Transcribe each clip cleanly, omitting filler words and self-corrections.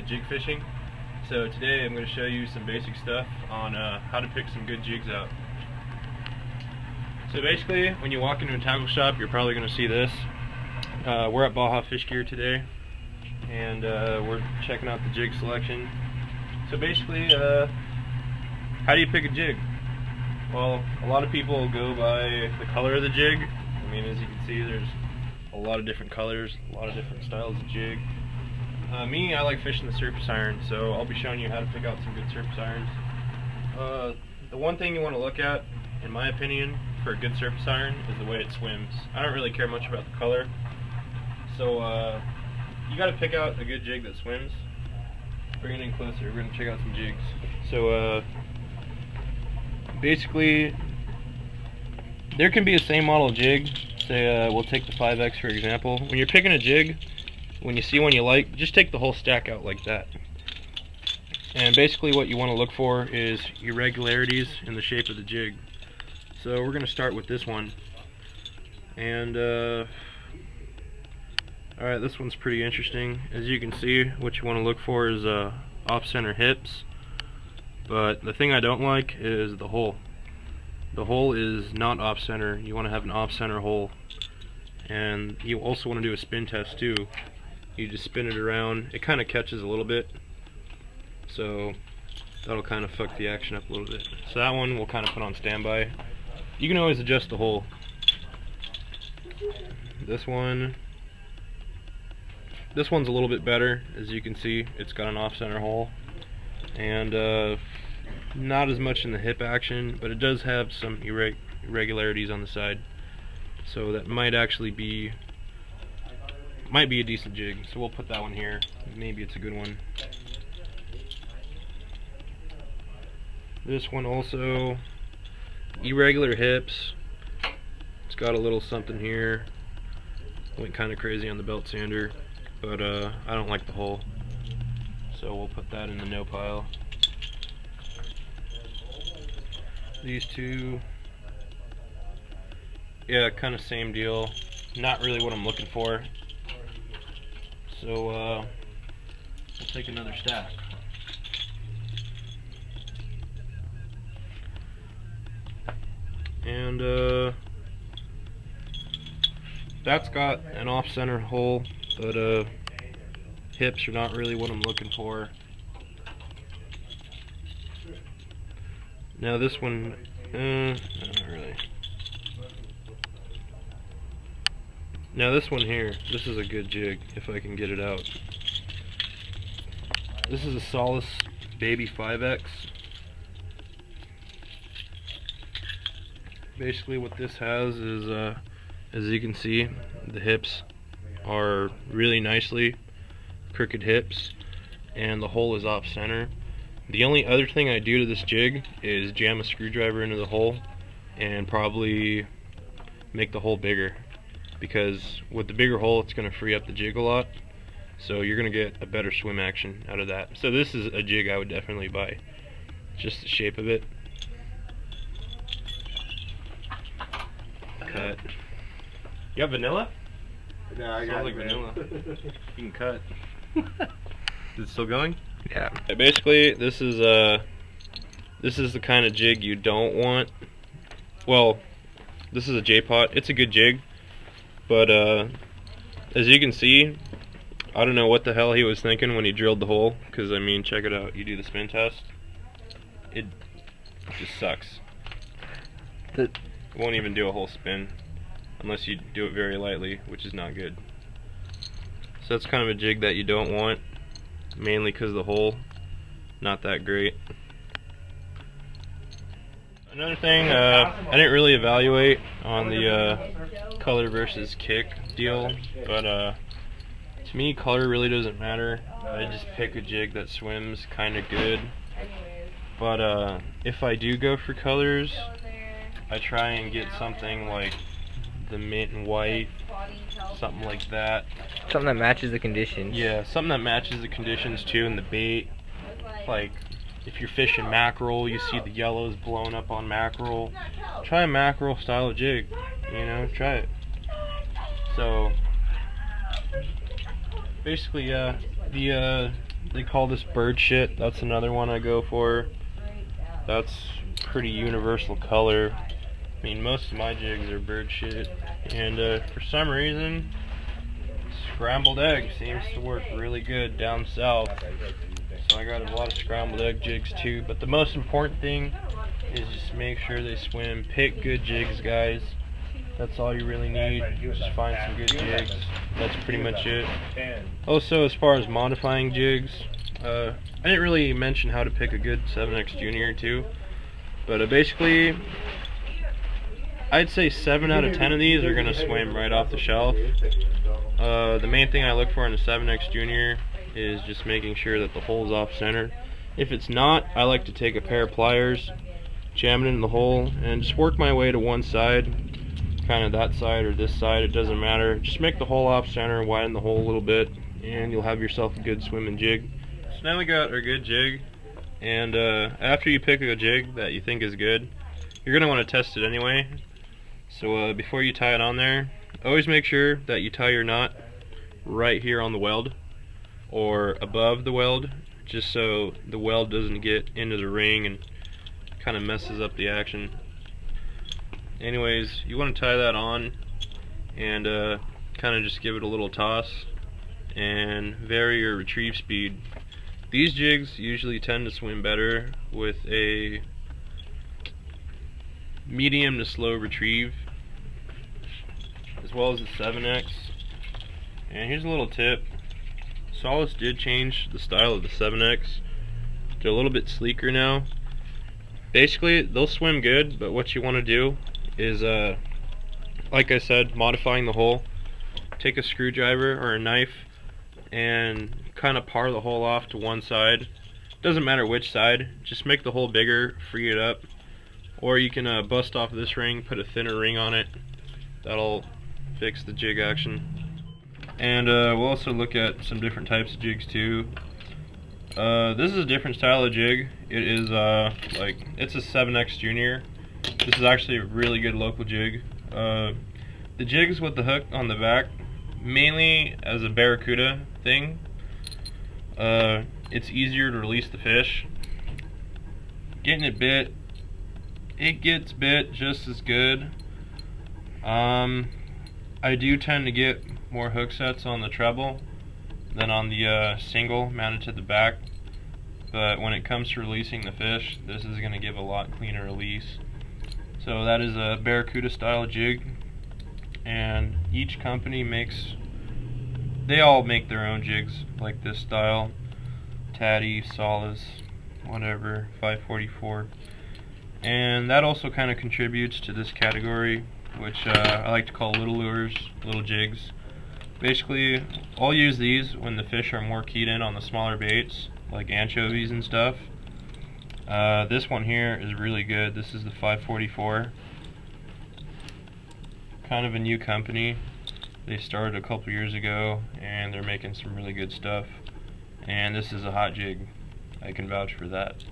jig fishing. So today I'm going to show you some basic stuff on how to pick some good jigs out. So basically, when you walk into a tackle shop, you're probably going to see this. We're at Baja Fish Gear today, and we're checking out the Jig Selection. So basically, how do you pick a jig? Well, a lot of people go by the color of the jig. I mean, as you can see, there's a lot of different colors, a lot of different styles of jig. Me, I like fishing the surface iron, so I'll be showing you how to pick out some good surface irons. The one thing you want to look at, in my opinion, for a good surface iron is the way it swims. I don't really care much about the color, so you got to pick out a good jig that swims. Bring it in closer, we're going to check out some jigs. So basically, there can be a same model jig. Say we'll take the 5X for example. When you're picking a jig, when you see one you like, just take the whole stack out like that. And basically what you want to look for is irregularities in the shape of the jig. So we're going to start with this one. And alright, this one's pretty interesting. As you can see, what you want to look for is off-center hips. But the thing I don't like is the hole. The hole is not off-center. You want to have an off-center hole. And you also want to do a spin test too. You just spin it around. It kind of catches a little bit, so that'll kind of fuck the action up a little bit. So that one we'll kind of put on standby. You can always adjust the hole. This one's a little bit better. As you can see, it's got an off-center hole, and not as much in the hip action, but it does have some irregularities on the side. So that might actually be a decent jig. So we'll put that one here. Maybe it's a good one. This one also, irregular hips. It's got a little something here. Went kind of crazy on the belt sander, but I don't like the hole. So we'll put that in the no pile. These two, yeah, kind of same deal. Not really what I'm looking for. So we'll take another stack. And that's got an off-center hole, but hips are not really what I'm looking for. Now this one, not really. Now this one here, this is a good jig, if I can get it out. This is a Solace Baby 5X. Basically what this has is, as you can see, the hips are really nicely crooked hips, and the hole is off center. The only other thing I do to this jig is jam a screwdriver into the hole and probably make the hole bigger, because with the bigger hole it's going to free up the jig a lot, so you're going to get a better swim action out of that. So this is a jig I would definitely buy, just the shape of it. Cut. You have vanilla? No, I got like vanilla. You can cut. Is it still going? Yeah. Basically, this is the kind of jig you don't want. Well, this is a J-pot. It's a good jig, but as you can see, I don't know what the hell he was thinking when he drilled the hole. Because I mean, check it out. You do the spin test. It just sucks. It won't even do a whole spin unless you do it very lightly, which is not good. So that's kind of a jig that you don't want, mainly because the hole, not that great. Another thing, I didn't really evaluate on the color versus kick deal, but to me color really doesn't matter. I just pick a jig that swims kind of good. But if I do go for colors, I try and get something like the mint and white, something like that. Something that matches the conditions. Yeah, something that matches the conditions too, and the bait. Like, if you're fishing mackerel, you see the yellows blown up on mackerel. Try a mackerel style jig, you know, try it. So, basically, the They call this bird shit. That's another one I go for. That's pretty universal color. I mean, most of my jigs are bird shit. And for some reason, scrambled egg seems to work really good down south. So I got a lot of scrambled egg jigs too. But the most important thing is just make sure they swim. Pick good jigs, guys. That's all you really need. Just find some good jigs. That's pretty much it. Also, as far as modifying jigs, I didn't really mention how to pick a good 7X Junior too. But basically, I'd say 7 out of 10 of these are going to swim right off the shelf. The main thing I look for in a 7X Junior is just making sure that the hole's off center. If it's not, I like to take a pair of pliers, jam it in the hole, and just work my way to one side. Kind of that side or this side, it doesn't matter. Just make the hole off center, widen the hole a little bit, and you'll have yourself a good swimming jig. So now we got our good jig, and after you pick a jig that you think is good, you're going to want to test it anyway. So before you tie it on there, always make sure that you tie your knot right here on the weld or above the weld, just so the weld doesn't get into the ring and kind of messes up the action. Anyways, you want to tie that on and kind of just give it a little toss and vary your retrieve speed. These jigs usually tend to swim better with a medium to slow retrieve, as well as the 7X. And here's a little tip. Solace did change the style of the 7X. They're a little bit sleeker now. Basically, they'll swim good, but what you want to do is, like I said, modifying the hole. Take a screwdriver or a knife and kind of par the hole off to one side. Doesn't matter which side, just make the hole bigger, free it up. Or you can bust off this ring, put a thinner ring on it. That'll fix the jig action. And we'll also look at some different types of jigs too. This is a different style of jig. It is it's a 7X Junior. This is actually a really good local jig. The jig's with the hook on the back, mainly as a barracuda thing. It's easier to release the fish. Getting it bit, it gets bit just as good. I do tend to get more hook sets on the treble than on the single mounted to the back, but when it comes to releasing the fish, this is going to give a lot cleaner release. So that is a barracuda style jig, and each company they all make their own jigs like this style. Taddy, Solace, whatever, 544. And that also kind of contributes to this category, which I like to call little lures, little jigs. Basically, I'll use these when the fish are more keyed in on the smaller baits, like anchovies and stuff. This one here is really good. This is the 544. Kind of a new company. They started a couple years ago and they're making some really good stuff. And this is a hot jig. I can vouch for that.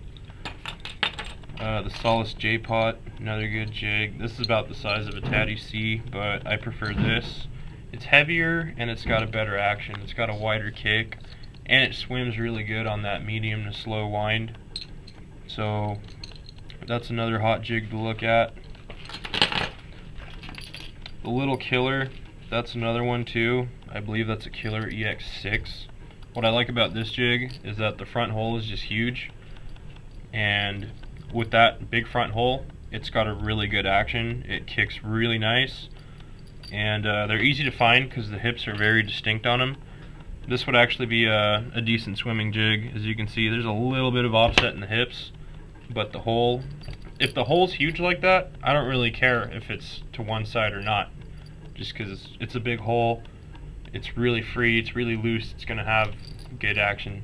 The Solace J-Pot, another good jig. This is about the size of a Taddy C, but I prefer this. It's heavier and it's got a better action. It's got a wider kick and it swims really good on that medium to slow wind. So that's another hot jig to look at. The Little Killer, that's another one too. I believe that's a Killer EX6. What I like about this jig is that the front hole is just huge, and with that big front hole, it's got a really good action. It kicks really nice, and they're easy to find because the hips are very distinct on them. This would actually be a decent swimming jig. As you can see, there's a little bit of offset in the hips, but the hole, if the hole's huge like that, I don't really care if it's to one side or not, just because it's a big hole. It's really free, it's really loose, it's going to have good action.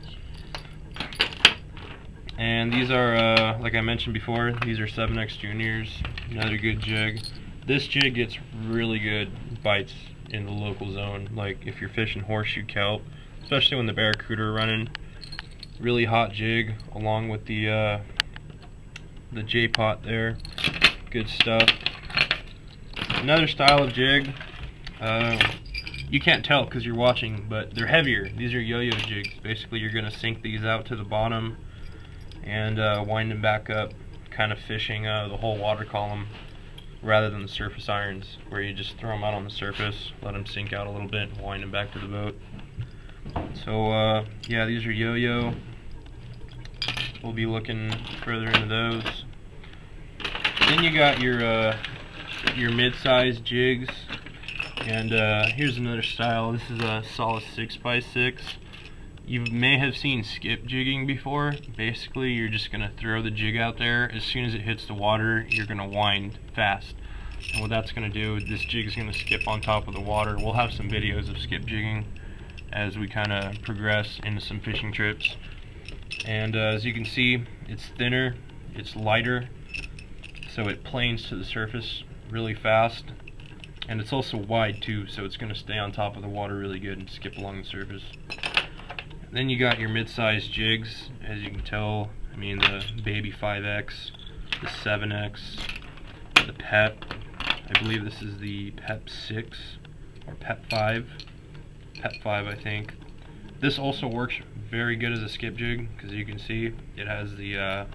And these are, like I mentioned before, these are 7X Juniors, another good jig. This jig gets really good bites in the local zone, like if you're fishing horseshoe kelp, especially when the barracuda are running. Really hot jig, along with the J-Pot there. Good stuff. Another style of jig, you can't tell because you're watching, but they're heavier. These are yo-yo jigs. Basically, you're going to sink these out to the bottom and wind them back up, kind of fishing the whole water column rather than the surface irons, where you just throw them out on the surface, let them sink out a little bit, and wind them back to the boat. So yeah, these are yo-yo. We'll be looking further into those. Then you got your mid-size jigs, and here's another style. This is a Solace 6x6. You may have seen skip jigging before. Basically, you're just going to throw the jig out there. As soon as it hits the water, you're going to wind fast. And what that's going to do, this jig is going to skip on top of the water. We'll have some videos of skip jigging as we kind of progress into some fishing trips. And as you can see, it's thinner, it's lighter, so it planes to the surface really fast. And it's also wide too, so it's going to stay on top of the water really good and skip along the surface. Then you got your mid-size jigs, as you can tell. I mean, the Baby 5X, the 7X, the Pep. I believe this is the Pep 6 or Pep 5. Pep 5, I think. This also works very good as a skip jig, because you can see it has the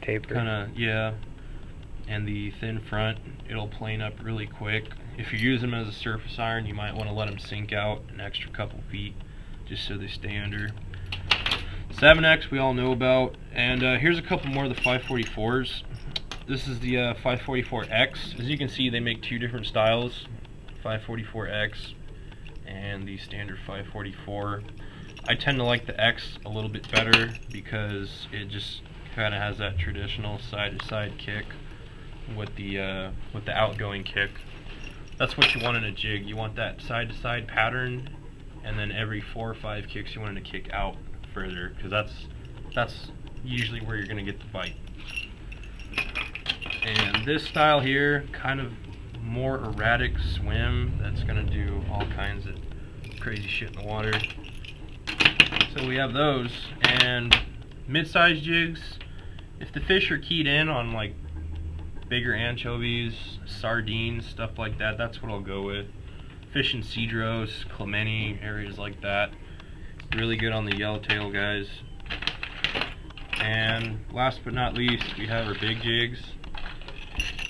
taper. Yeah, and the thin front. It'll plane up really quick. If you use them as a surface iron, you might want to let them sink out an extra couple feet, just so they stay under. 7X we all know about, and here's a couple more of the 544s. This is the 544X. As you can see, they make two different styles, 544X and the standard 544. I tend to like the X a little bit better because it just kind of has that traditional side-to-side kick with the outgoing kick. That's what you want in a jig. You want that side-to-side pattern, and then every 4 or 5 kicks you want it to kick out further, because that's usually where you're going to get the bite. And this style here, kind of more erratic swim, that's going to do all kinds of crazy shit in the water. So we have those. And mid-size jigs, if the fish are keyed in on like bigger anchovies, sardines, stuff like that, that's what I'll go with. Fish in Cedros, Clemente, areas like that. Really good on the yellowtail guys. And last but not least, we have our big jigs.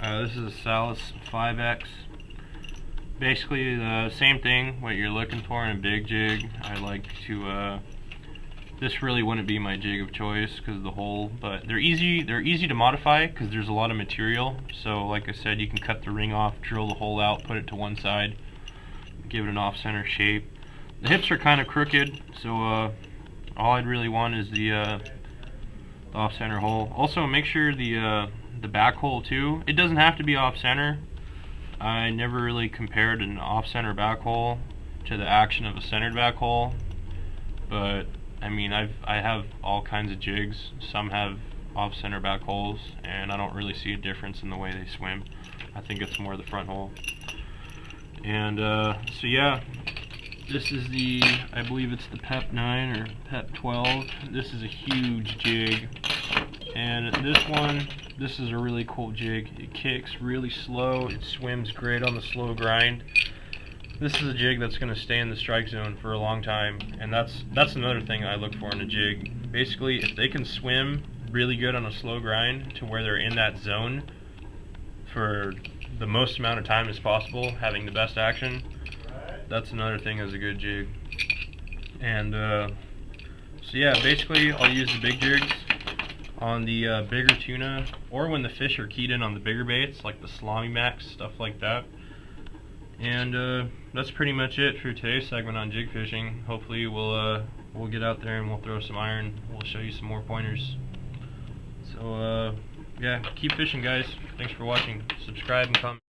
This is a Solace 5X. Basically the same thing, what you're looking for in a big jig. I like to, this really wouldn't be my jig of choice because of the hole, but they're easy to modify because there's a lot of material. So like I said, you can cut the ring off, drill the hole out, put it to one side, give it an off-center shape. The hips are kind of crooked, so all I'd really want is the off-center hole. Also, make sure the back hole too, it doesn't have to be off-center. I never really compared an off-center back hole to the action of a centered back hole, but I mean, I have all kinds of jigs. Some have off-center back holes, and I don't really see a difference in the way they swim. I think it's more the front hole. And so yeah, this is the, I believe it's the Pep 9 or Pep 12. This is a huge jig, and this is a really cool jig. It kicks really slow, it swims great on the slow grind. This is a jig that's going to stay in the strike zone for a long time, and that's another thing I look for in a jig. Basically, if they can swim really good on a slow grind to where they're in that zone for the most amount of time as possible, having the best action, that's another thing as a good jig. And so yeah, basically I'll use the big jigs on the bigger tuna, or when the fish are keyed in on the bigger baits like the salami max, stuff like that. And that's pretty much it for today's segment on jig fishing. Hopefully we'll get out there and we'll throw some iron. We'll show you some more pointers. So yeah, keep fishing guys. Thanks for watching. Subscribe and comment.